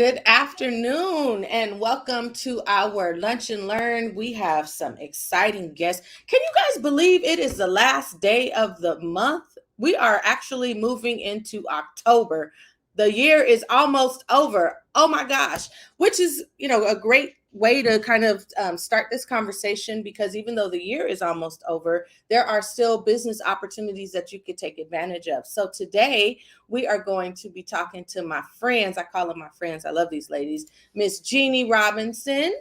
Good afternoon and welcome to our Lunch and Learn. We have some exciting guests. Can you guys believe it is the last day of the month? We are actually moving into October. The year is almost over. Oh my gosh, which is, a great way to kind of start this conversation because even though the year is almost over, there are still business opportunities that you could take advantage of. So today, we are going to be talking to my friends. I call them my friends. I love these ladies. Miss Jeannie Robinson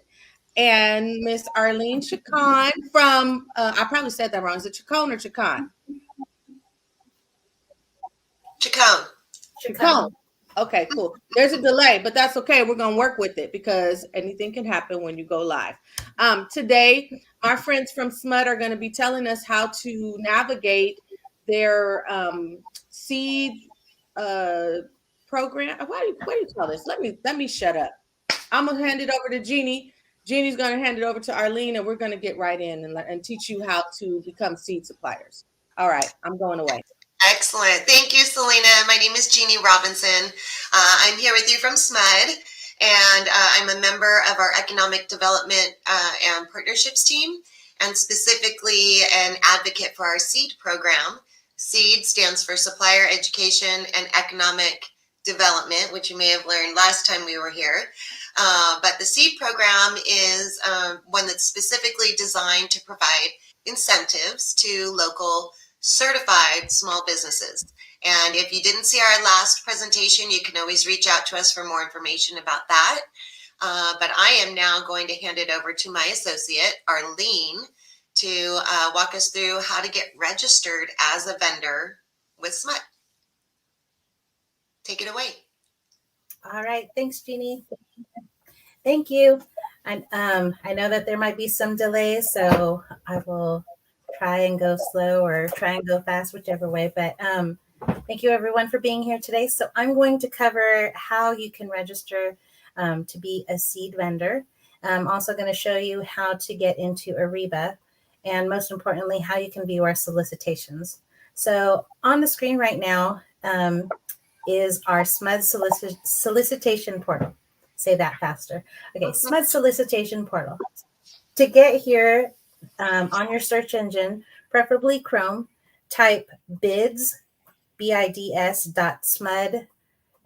and Miss Arlene Chacon from, I probably said that wrong. Is it Chacon or Chacon? Chacon. Chacon. Okay, cool. There's a delay, but that's okay. We're going to work with it because anything can happen when you go live. Today, our friends from SMUD are going to be telling us how to navigate their seed program. What do you call this? Let me shut up. I'm gonna hand it over to Jeannie. Jeannie's gonna hand it over to Arlene, and we're gonna get right in and teach you how to become seed suppliers. All right, I'm going away. Excellent. Thank you, Selena. My name is Jeannie Robinson. I'm here with you from SMUD, and I'm a member of our Economic Development and Partnerships team, and specifically an advocate for our SEED program. SEED stands for Supplier Education and Economic Development, which you may have learned last time we were here. But the SEED program is one that's specifically designed to provide incentives to local certified small businesses. And if you didn't see our last presentation, you can always reach out to us for more information about that. But I am now going to hand it over to my associate, Arlene, to walk us through how to get registered as a vendor with SMUD. Take it away. All right. Thanks, Jeannie. Thank you. I know that there might be some delays, so I will try and go slow or try and go fast, whichever way. But thank you, everyone, for being here today. So I'm going to cover how you can register to be a seed vendor. I'm also going to show you how to get into Ariba, and most importantly, how you can view our solicitations. So on the screen right now is our SMUD solicitation portal. Say that faster. Okay, SMUD solicitation portal. To get here on your search engine, preferably Chrome, type bids, bids.smud,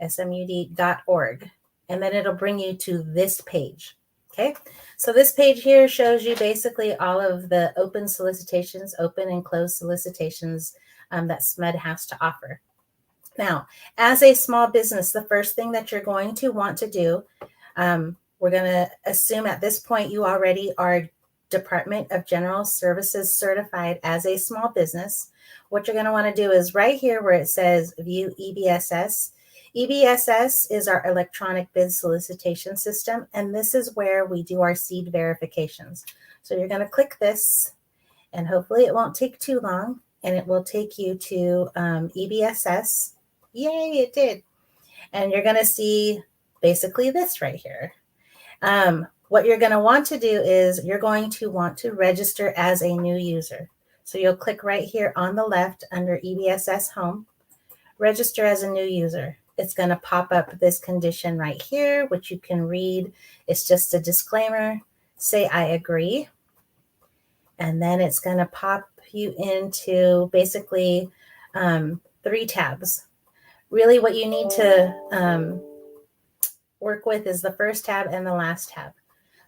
SMUD.org, and then it'll bring you to this page. Okay, so this page here shows you basically all of the open solicitations, open and closed solicitations that SMUD has to offer. Now, as a small business, the first thing that you're going to want to do, we're going to assume at this point you already are Department of General Services certified as a small business. What you're going to want to do is right here where it says view EBSS. EBSS is our electronic bid solicitation system, and this is where we do our seed verifications. So you're going to click this, and hopefully it won't take too long, and it will take you to EBSS. Yay, it did. And you're going to see basically this right here. What you're going to want to do is you're going to want to register as a new user. So you'll click right here on the left under EBSS Home, register as a new user. It's going to pop up this condition right here, which you can read. It's just a disclaimer. Say, I agree. And then it's going to pop you into basically 3 tabs. Really what you need to work with is the first tab and the last tab.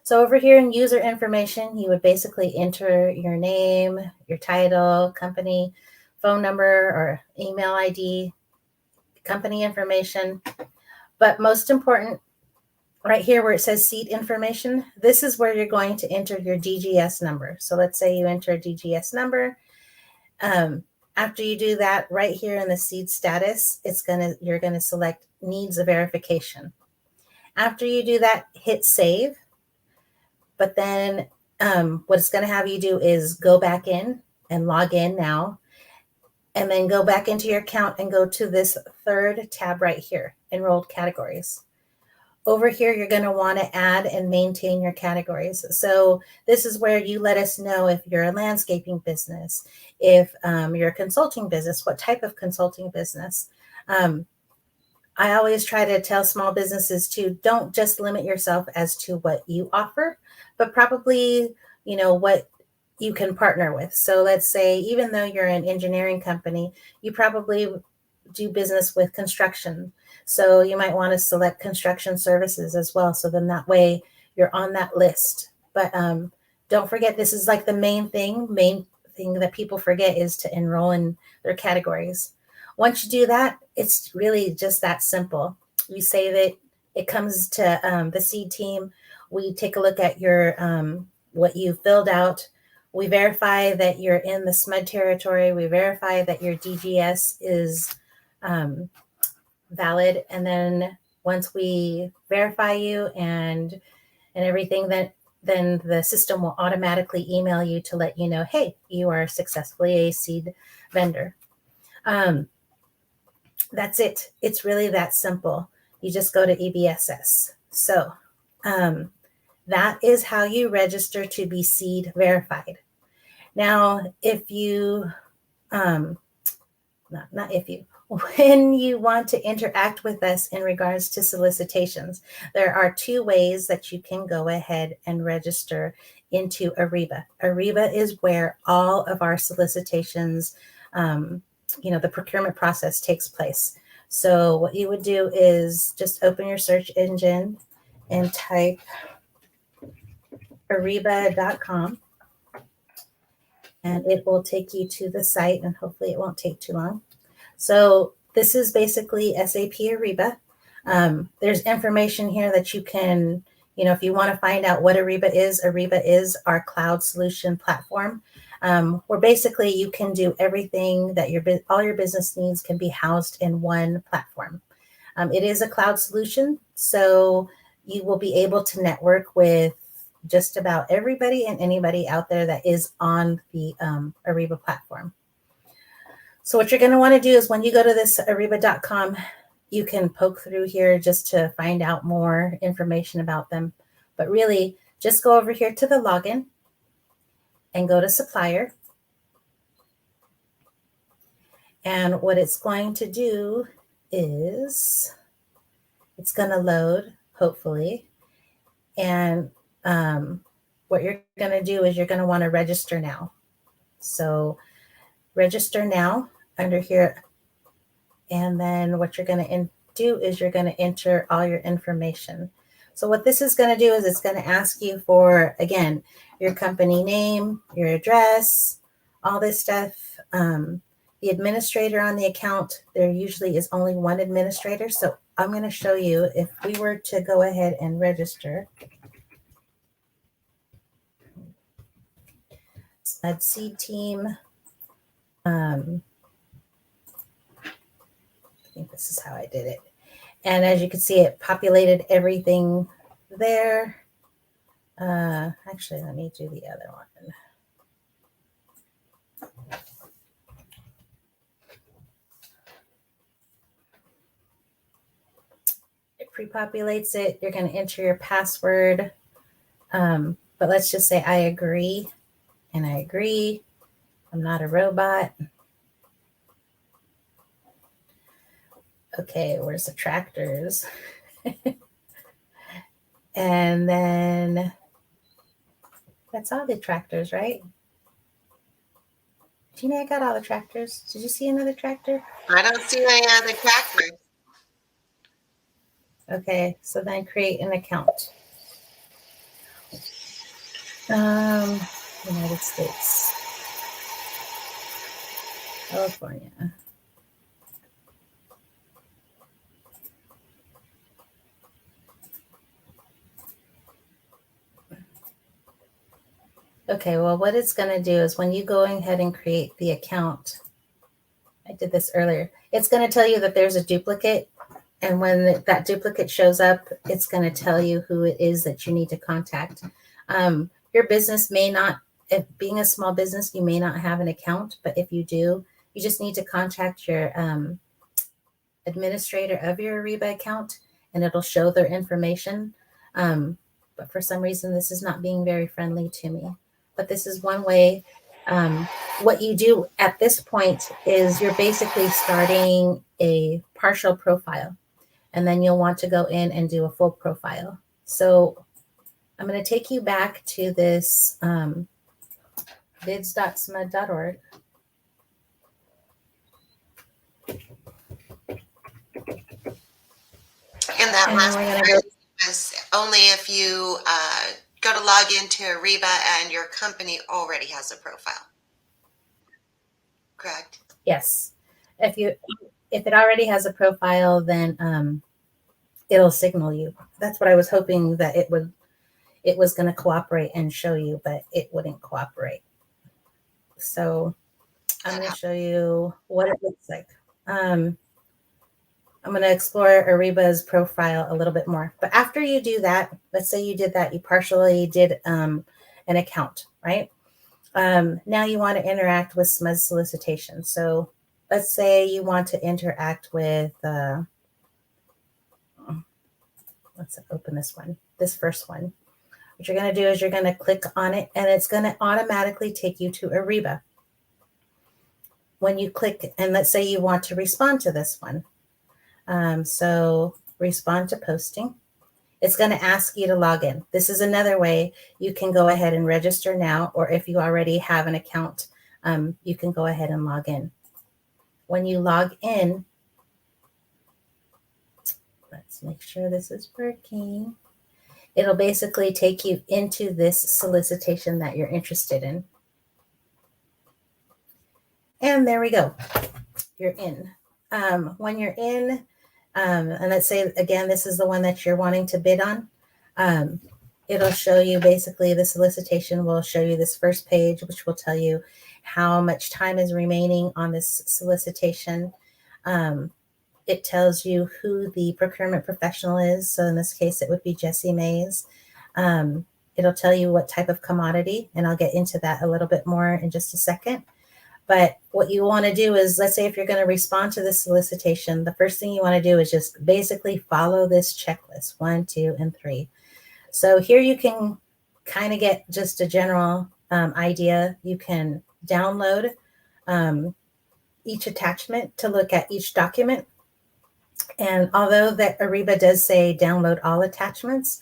So over here in user information, you would basically enter your name, your title, company, phone number, or email ID, company information. But most important, right here where it says seat information, this is where you're going to enter your DGS number. So let's say you enter a DGS number. After you do that, right here in the seed status, you're gonna select needs a verification. After you do that, hit save. But then what it's going to have you do is go back in and log in now, and then go back into your account and go to this third tab right here, enrolled categories. Over here, you're going to want to add and maintain your categories. So this is where you let us know if you're a landscaping business, if you're a consulting business, what type of consulting business. I always try to tell small businesses to don't just limit yourself as to what you offer, but probably, what you can partner with. So let's say, even though you're an engineering company, you probably do business with construction. So you might want to select construction services as well. So then that way you're on that list. But don't forget, this is like the main thing that people forget is to enroll in their categories. Once you do that, it's really just that simple. You save it. It comes to the seed team. We take a look at your what you filled out. We verify that you're in the SMUD territory. We verify that your DGS is valid. And then once we verify you and everything, then the system will automatically email you to let you know, hey, you are successfully a seed vendor. That's it. It's really that simple. You just go to EBSS. So that is how you register to be seed verified. Now, if you, not if you, when you want to interact with us in regards to solicitations, there are two ways that you can go ahead and register into Ariba. Ariba is where all of our solicitations, the procurement process takes place. So what you would do is just open your search engine and type ariba.com. And it will take you to the site, and hopefully it won't take too long. So this is basically SAP Ariba. There's information here that you can, if you want to find out what Ariba is our cloud solution platform, where basically you can do everything that all your business needs can be housed in one platform. It is a cloud solution, so you will be able to network with just about everybody and anybody out there that is on the Ariba platform. So what you're going to want to do is when you go to this ariba.com, you can poke through here just to find out more information about them. But really, just go over here to the login and go to Supplier. And what it's going to do is it's going to load, hopefully. And what you're going to do is you're going to want to register now. So register now under here. And then what you're going to do is you're going to enter all your information. So what this is going to do is it's going to ask you for, again, your company name, your address, all this stuff. The administrator on the account, there usually is only one administrator. So I'm going to show you if we were to go ahead and register. SMUD seed team. I think this is how I did it. And as you can see, it populated everything there. Actually, let me do the other one. It pre-populates it. You're going to enter your password. But let's just say I agree. And I agree. I'm not a robot. Okay, where's the tractors? And then that's all the tractors, right? Gina, I got all the tractors. Did you see another tractor? I don't see any other tractors. Okay, so then create an account. United States. California. Okay, well, what it's going to do is when you go ahead and create the account, I did this earlier, it's going to tell you that there's a duplicate. And when that duplicate shows up, it's going to tell you who it is that you need to contact. Your business may not, if being a small business, you may not have an account, but if you do, you just need to contact your administrator of your Ariba account, and it'll show their information. But for some reason, this is not being very friendly to me. But this is one way. What you do at this point is you're basically starting a partial profile. And then you'll want to go in and do a full profile. So I'm going to take you back to this bids.smud.org. And that And last we're part going to go. is only if you go to log into Ariba and your company already has a profile. Correct? Yes. If it already has a profile, then it'll signal you. That's what I was hoping that it was going to cooperate and show you, but it wouldn't cooperate. So I'm going to show you what it looks like. I'm going to explore Ariba's profile a little bit more. But after you do that, let's say you did that, you partially did an account, right? Now you want to interact with SMUD solicitation. So let's say you want to interact with, let's open this first one. What you're going to do is you're going to click on it, and it's going to automatically take you to Ariba. When you click, and let's say you want to respond to this one. So respond to posting. It's going to ask you to log in. This is another way you can go ahead and register now, or if you already have an account, you can go ahead and log in. When you log in, let's make sure this is working. It'll basically take you into this solicitation that you're interested in. And there we go. You're in. When you're in, and let's say, again, this is the one that you're wanting to bid on, it'll show you basically the solicitation will show you this first page, which will tell you how much time is remaining on this solicitation. It tells you who the procurement professional is. So in this case, it would be Jessie Mays. It'll tell you what type of commodity, and I'll get into that a little bit more in just a second. But what you want to do is, let's say if you're going to respond to this solicitation, the first thing you want to do is just basically follow this checklist, 1, 2, and 3. So here you can kind of get just a general idea. You can download each attachment to look at each document. And although that Ariba does say download all attachments,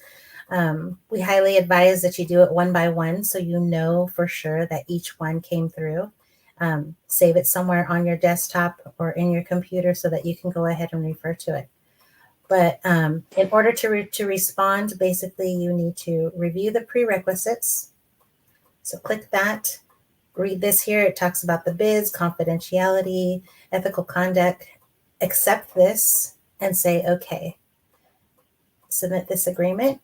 we highly advise that you do it one by one so you know for sure that each one came through. Save it somewhere on your desktop or in your computer so that you can go ahead and refer to it. But in order to respond, basically you need to review the prerequisites. So click that, read this here. It talks about the bids, confidentiality, ethical conduct. Accept this and say, okay. Submit this agreement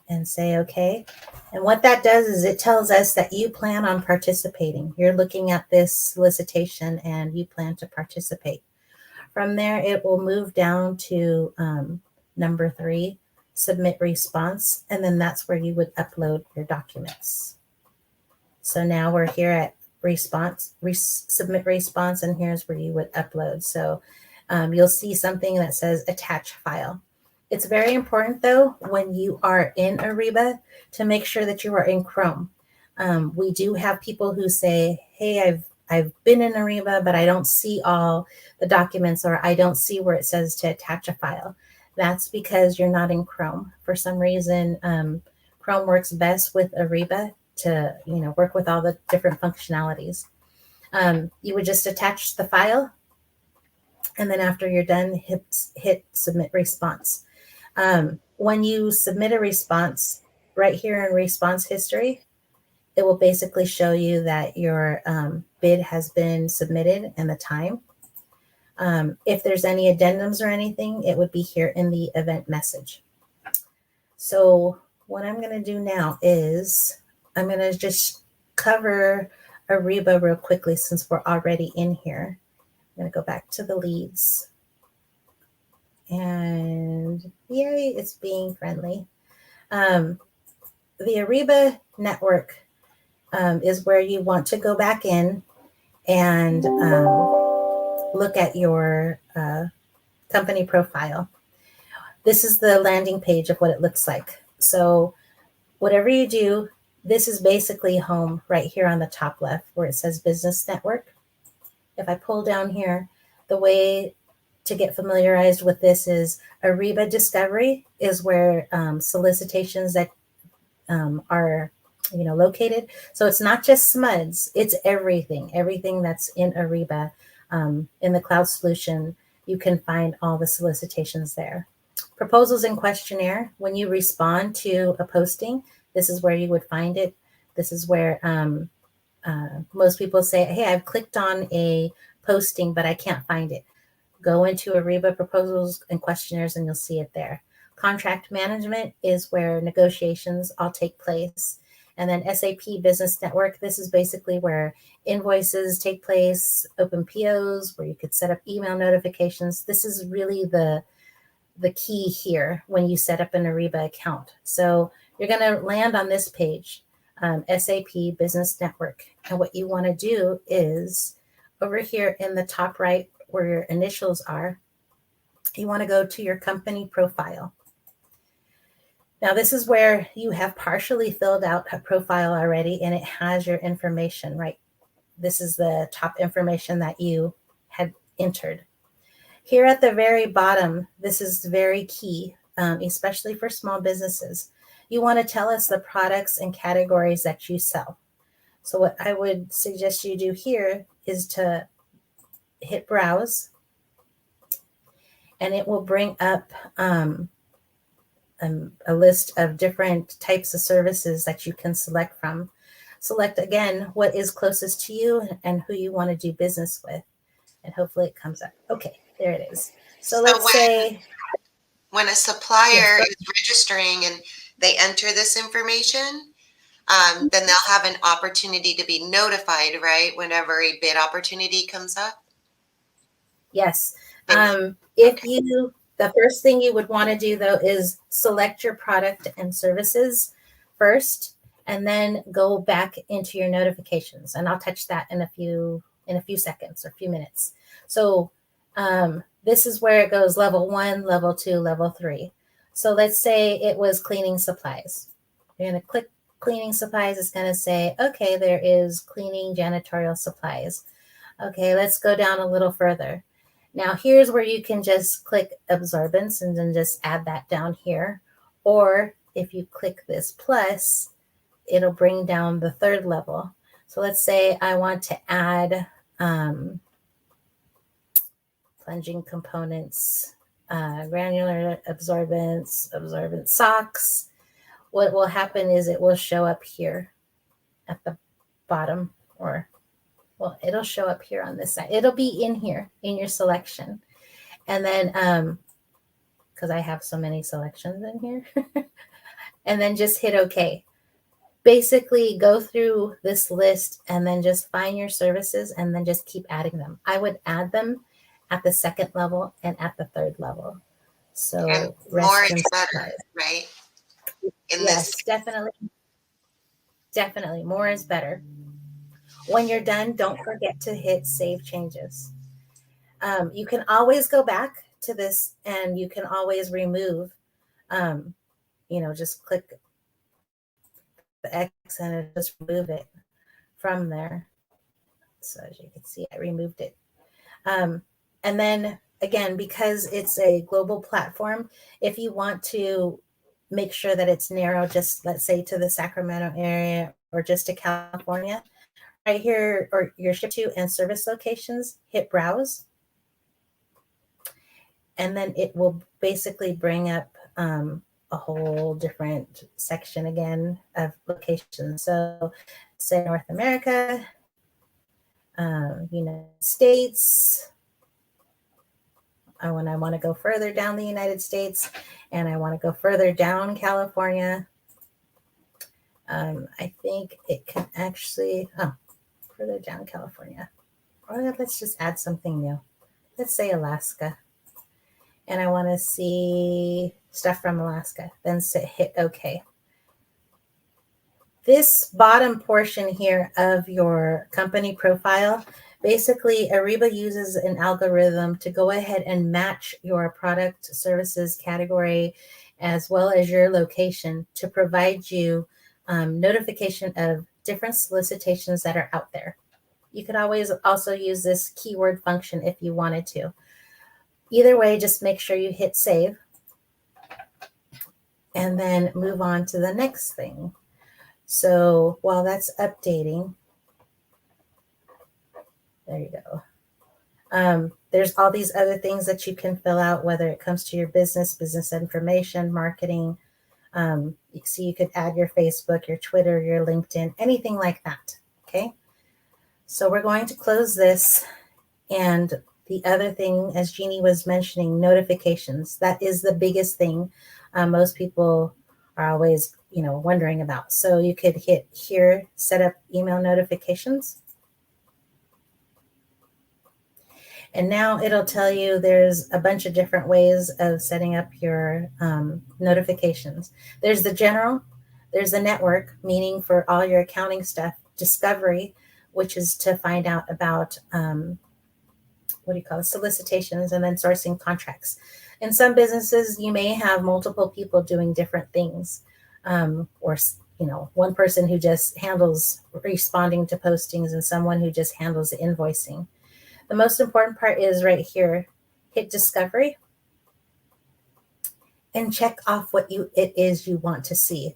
and say, okay. And what that does is it tells us that you plan on participating. You're looking at this solicitation and you plan to participate. From there, it will move down to number 3, submit response. And then that's where you would upload your documents. So now we're here at response, submit response, and here's where you would upload. So you'll see something that says attach file. It's very important, though, when you are in Ariba to make sure that you are in Chrome. We do have people who say, hey, I've been in Ariba, but I don't see all the documents, or I don't see where it says to attach a file. That's because you're not in Chrome. For some reason, Chrome works best with Ariba to work with all the different functionalities. You would just attach the file, and then after you're done, hit submit response. When you submit a response, right here in response history, it will basically show you that your bid has been submitted and the time. If there's any addendums or anything, it would be here in the event message. So what I'm going to do now is I'm going to just cover Ariba real quickly since we're already in here. I'm going to go back to the leads. And yay, it's being friendly. The Ariba network is where you want to go back in and look at your company profile. This is the landing page of what it looks like. So whatever you do, this is basically home right here on the top left where it says business network. If I pull down here, the way to get familiarized with this is Ariba Discovery is where solicitations that are located. So it's not just SMUDs, it's everything that's in Ariba. In the cloud solution, you can find all the solicitations there. Proposals and questionnaire, when you respond to a posting, this is where you would find it. This is where most people say, hey, I've clicked on a posting, but I can't find it. Go into Ariba proposals and questionnaires and you'll see it there. Contract management is where negotiations all take place. And then SAP Business Network, this is basically where invoices take place, open POs, where you could set up email notifications. This is really the key here when you set up an Ariba account. So you're going to land on this page, SAP Business Network. And what you want to do is over here in the top right where your initials are, you want to go to your company profile. Now, this is where you have partially filled out a profile already and it has your information, right? This is the top information that you had entered. Here at the very bottom, this is very key, especially for small businesses. You want to tell us the products and categories that you sell. So what I would suggest you do here is to hit browse, and it will bring up a list of different types of services that you can select from. Select again what is closest to you and who you want to do business with, and hopefully it comes up. Okay, there it is. So let's say when a supplier is registering and they enter this information, then they'll have an opportunity to be notified, right? Whenever a bid opportunity comes up. Yes. The first thing you would want to do though is select your product and services first, and then go back into your notifications. And I'll touch that in a few seconds or a few minutes. So this is where it goes level 1, level 2, level 3. So let's say it was cleaning supplies. You're going to click cleaning supplies. It's going to say, okay, there is cleaning janitorial supplies. Okay, let's go down a little further. Now here's where you can just click absorbance and then just add that down here. Or if you click this plus, it'll bring down the third level. So let's say I want to add plunging components, granular absorbent socks. What will happen is it will show up here at the bottom, or well, it'll show up here on this side. It'll be in here in your selection. And then, because I have so many selections in here, and then just hit OK. Basically go through this list and then just find your services and then just keep adding them. I would add them at the second level and at the third level. So and more is better, right? Yes, definitely. Definitely. More is better. When you're done, don't forget to hit save changes. You can always go back to this and you can always remove, just click the X and just remove it from there. So as you can see, I removed it. And then again, because it's a global platform, if you want to make sure that it's narrow, just let's say to the Sacramento area or just to California, right here, or your ship to and service locations, hit browse. And then it will basically bring up a whole different section again of locations. So say North America, United States. When I want to go further down the United States and I want to go further down California, I think it can actually, further down California. Or let's just add something new. Let's say Alaska. And I want to see stuff from Alaska. Then hit OK. This bottom portion here of your company profile, basically Ariba uses an algorithm to go ahead and match your product, services category, as well as your location to provide you notification of different solicitations that are out there. You could always also use this keyword function if you wanted to. Either way, just make sure you hit save and then move on to the next thing. So while that's updating, there you go. There's all these other things that you can fill out, whether it comes to your business information, marketing. So you could add your Facebook, your Twitter, your LinkedIn, anything like that. Okay. So we're going to close this. And the other thing, as Jeannie was mentioning, notifications. That is the biggest thing most people are always, wondering about. So you could hit here, set up email notifications. And now it'll tell you there's a bunch of different ways of setting up your notifications. There's the general, there's the network, meaning for all your accounting stuff, discovery, which is to find out about solicitations, and then sourcing contracts. In some businesses, you may have multiple people doing different things, or one person who just handles responding to postings and someone who just handles the invoicing. The most important part is right here. Hit discovery and check off what it is you want to see.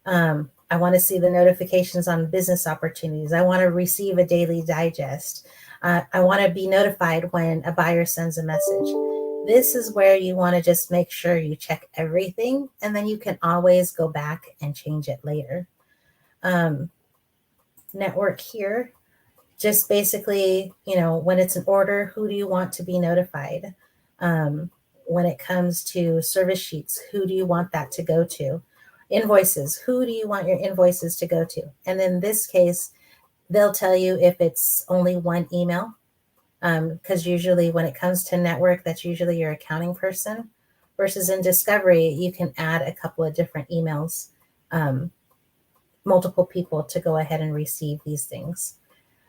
I want to see the notifications on business opportunities. I want to receive a daily digest. I want to be notified when a buyer sends a message. This is where you want to just make sure you check everything, and then you can always go back and change it later. Network here, just basically, when it's an order, who do you want to be notified? When it comes to service sheets, who do you want that to go to? Invoices, who do you want your invoices to go to? And in this case, they'll tell you if it's only one email, because usually when it comes to network, that's usually your accounting person, versus in discovery, you can add a couple of different emails, multiple people to go ahead and receive these things.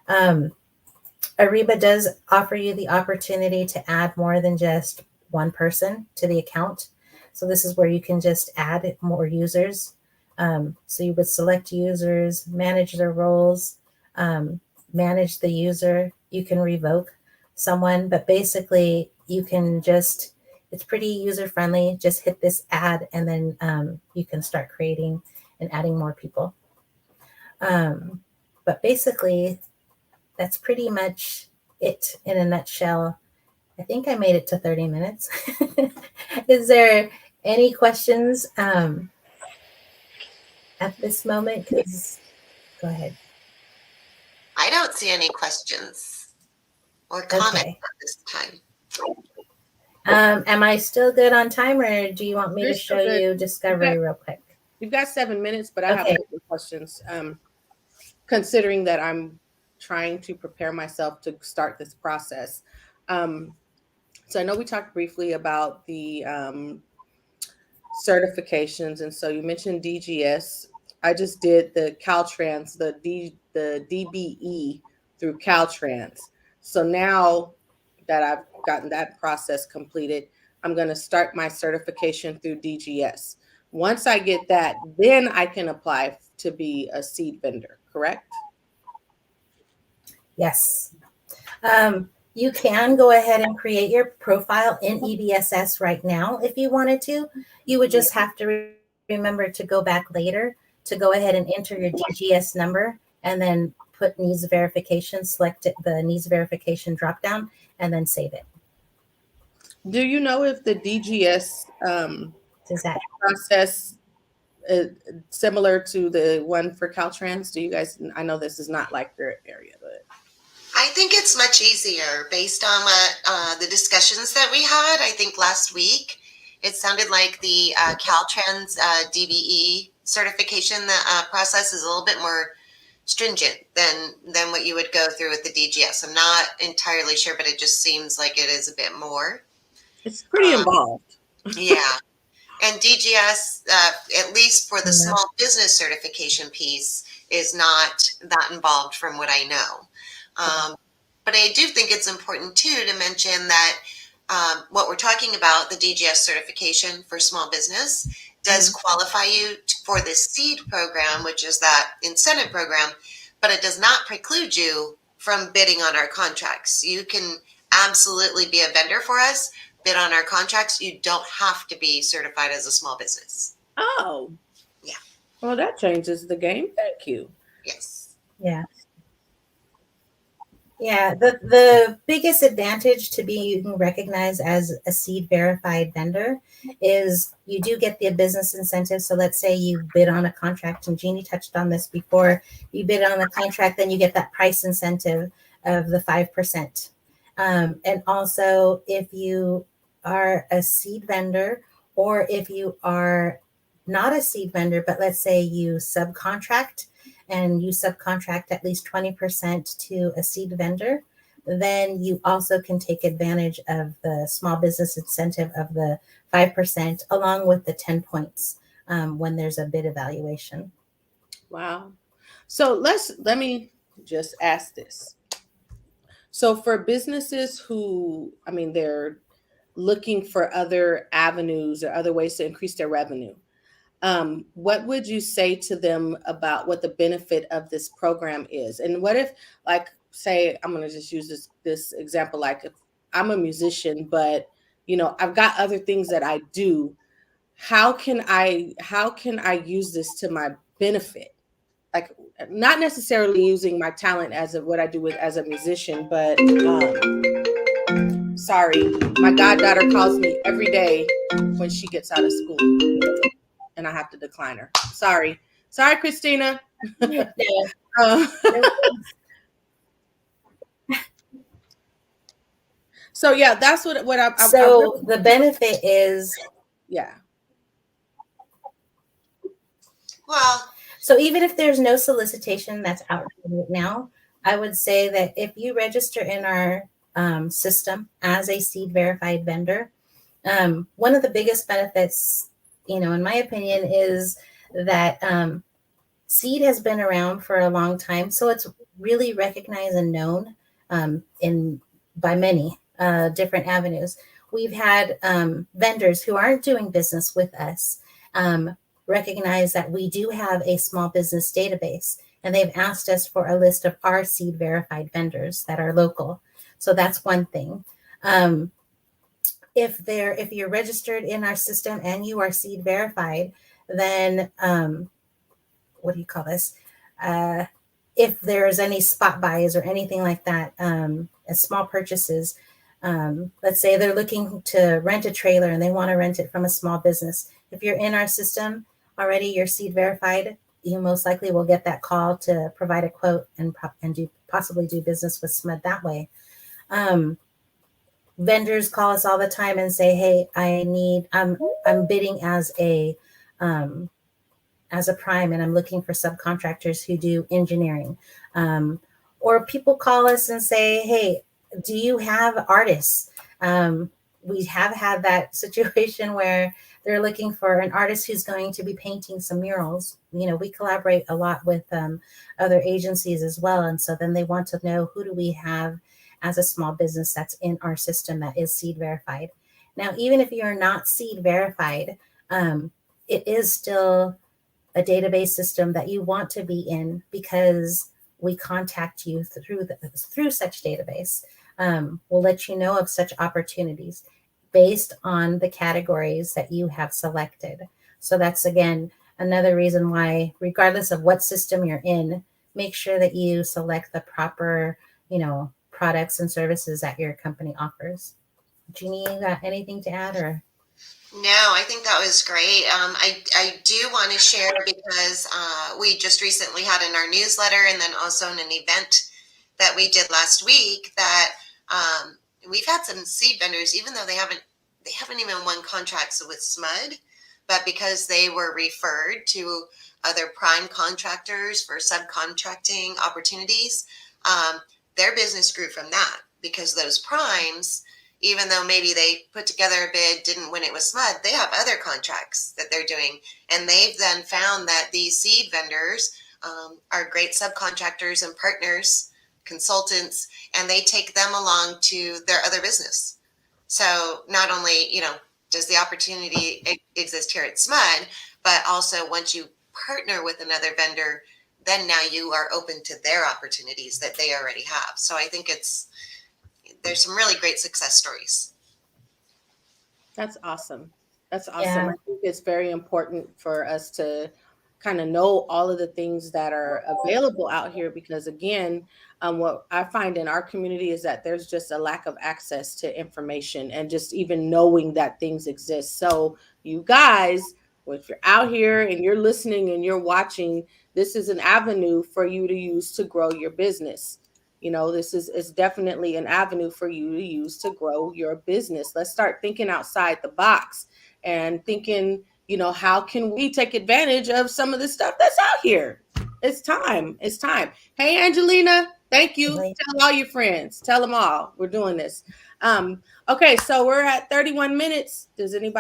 Ariba does offer you the opportunity to add more than just one person to the account. So this is where you can just add more users. So you would select users, manage their roles, manage the user. You can revoke someone, but basically you can just, it's pretty user friendly. Just hit this add, and then you can start creating and adding more people. But basically, that's pretty much it in a nutshell. I think I made it to 30 minutes. Is there any questions at this moment? Go ahead. I don't see any questions or comments at this time. Am I still good on time, or do you want me You're to still show good. you discovery real quick? You've got 7 minutes, but I have a couple of questions. Considering that I'm trying to prepare myself to start this process. So I know we talked briefly about the certifications, and so you mentioned DGS. I just did the Caltrans, the DBE through Caltrans. So now that I've gotten that process completed, I'm going to start my certification through DGS. Once I get that, then I can apply to be a seed vendor, correct? Yes. You can go ahead and create your profile in EBSS right now if you wanted to. You would just have to remember to go back later to go ahead and enter your DGS number, and then put needs verification, select the needs verification dropdown, and then save it. Do you know if the DGS process similar to the one for Caltrans? Do you guys, I know this is not like your area, but I think it's much easier based on what the discussions that we had. I think last week, it sounded like the Caltrans DBE certification process is a little bit more stringent than what you would go through with the DGS. I'm not entirely sure, but it just seems like it is a bit more. It's pretty involved. Yeah. And DGS, at least for the small business certification piece, is not that involved from what I know. But I do think it's important, too, to mention that what we're talking about, the DGS certification for small business, does qualify you for the SEED program, which is that incentive program, but it does not preclude you from bidding on our contracts. You can absolutely be a vendor for us bid on our contracts, you don't have to be certified as a small business. Oh. Yeah. Well, that changes the game. Thank you. Yes. Yeah. Yeah, the biggest advantage to being recognized as a seed verified vendor is you do get the business incentive. So let's say you bid on a contract, and Jeannie touched on this before. You bid on a contract, then you get that price incentive of the 5%. And also, if you are a seed vendor, or if you are not a seed vendor, but let's say you subcontract and you subcontract at least 20% to a seed vendor, then you also can take advantage of the small business incentive of the 5% along with the 10 points when there's a bid evaluation. Wow. So let me just ask this. So for businesses who, I mean, they're looking for other avenues or other ways to increase their revenue, what would you say to them about what the benefit of this program is? And what if, like, say, I'm going to just use this example, like if I'm a musician, but I've got other things that I do. How can I use this to my benefit? Like, not necessarily using my talent as what I do with as a musician, but sorry, my goddaughter calls me every day when she gets out of school, and I have to decline her. Sorry, Christina. Yeah. Uh, so yeah, that's what I So really, the benefit is, yeah. Well, so even if there's no solicitation that's out right now, I would say that if you register in our system as a seed verified vendor, one of the biggest benefits, in my opinion, is that seed has been around for a long time, so it's really recognized and known in by many different avenues. We've had vendors who aren't doing business with us recognize that we do have a small business database, and they've asked us for a list of our seed verified vendors that are local. So that's one thing. If you're registered in our system and you are seed verified, then what do you call this? Uh, if there's any spot buys or anything like that, as small purchases, let's say they're looking to rent a trailer and they want to rent it from a small business. If you're in our system already, you're seed verified, you most likely will get that call to provide a quote and possibly do business with SMUD that way. Vendors call us all the time and say, "Hey, I'm bidding as a prime, and I'm looking for subcontractors who do engineering." Or people call us and say, "Hey, do you have artists?" We have had that situation where they're looking for an artist who's going to be painting some murals. We collaborate a lot with other agencies as well. And so then they want to know, who do we have as a small business that's in our system that is seed verified? Now, even if you're not seed verified, it is still a database system that you want to be in, because we contact you through such database. We'll let you know of such opportunities based on the categories that you have selected. So that's, again, another reason why, regardless of what system you're in, make sure that you select the proper, products and services that your company offers. Jeannie, you got anything to add? Or no, I think that was great. I do want to share because we just recently had in our newsletter, and then also in an event that we did last week, that we've had some seed vendors, even though they haven't even won contracts with SMUD, but because they were referred to other prime contractors for subcontracting opportunities, their business grew from that, because those primes, even though maybe they put together a bid, didn't win it with SMUD, they have other contracts that they're doing. And they've then found that these seed vendors are great subcontractors and partners, consultants, and they take them along to their other business. So not only, does the opportunity exist here at SMUD, but also once you partner with another vendor, then now you are open to their opportunities that they already have. So I think there's some really great success stories. That's awesome. That's awesome. Yeah. I think it's very important for us to kind of know all of the things that are available out here because, again, what I find in our community is that there's just a lack of access to information and just even knowing that things exist. So, you guys, if you're out here and you're listening and you're watching, this is an avenue for you to use to grow your business. You know, this is definitely an avenue for you to use to grow your business. Let's start thinking outside the box and thinking, how can we take advantage of some of the stuff that's out here? It's time. It's time. Hey, Angelina, thank you. Tell all your friends. Tell them all. We're doing this. Okay, so we're at 31 minutes. Does you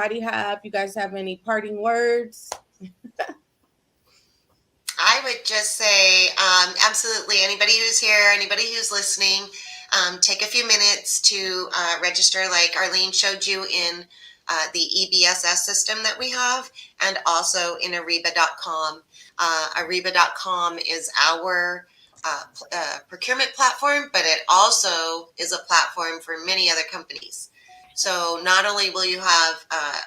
guys have any parting words? I would just say, absolutely, anybody who's here, anybody who's listening, take a few minutes to register, like Arlene showed you in the EBSS system that we have, and also in Ariba.com. Ariba.com is our procurement platform, but it also is a platform for many other companies. So not only will you have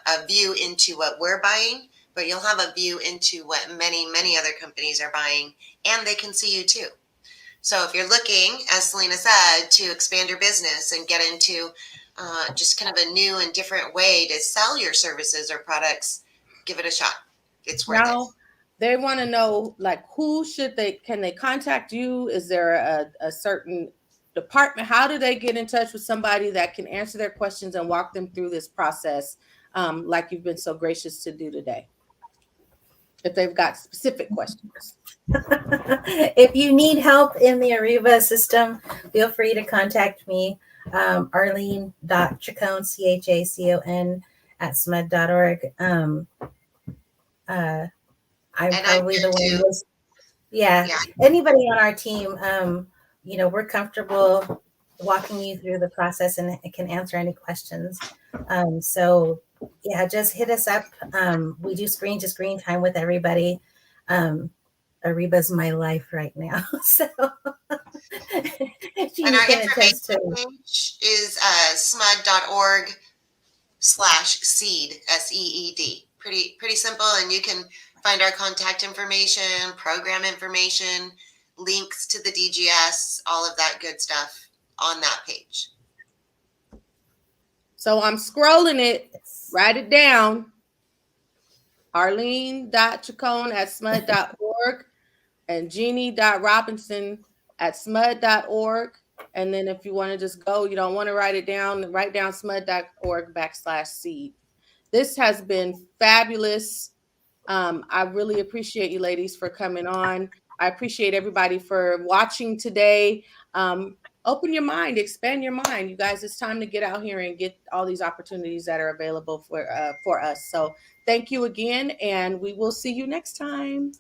a view into what we're buying, but you'll have a view into what many, many other companies are buying, and they can see you too. So if you're looking, as Selena said, to expand your business and get into just kind of a new and different way to sell your services or products, give it a shot. It's worth it. Now, they want to know, like, can they contact you? Is there a certain department? How do they get in touch with somebody that can answer their questions and walk them through this process, like you've been so gracious to do today? If they've got specific questions. If you need help in the Ariba system, feel free to contact me, Arlene.Chacon, Chacon, at SMUD.org. I'm probably the one who's, yeah, anybody on our team, we're comfortable walking you through the process and can answer any questions. So yeah, just hit us up. We do screen to screen time with everybody. Ariba's my life right now. So and our information page is smud.org/seed, SEED. Pretty simple, and you can find our contact information, program information, links to the DGS, all of that good stuff on that page. So I'm scrolling it. Write it down. Arlene.Chacon at smud.org and Jeannie.Robinson at smud.org. And then if you want to just go, you don't want to write it down, write down smud.org/seed. This has been fabulous. I really appreciate you ladies for coming on. I appreciate everybody for watching today. Open your mind, expand your mind. You guys, it's time to get out here and get all these opportunities that are available for us. So thank you again, and we will see you next time.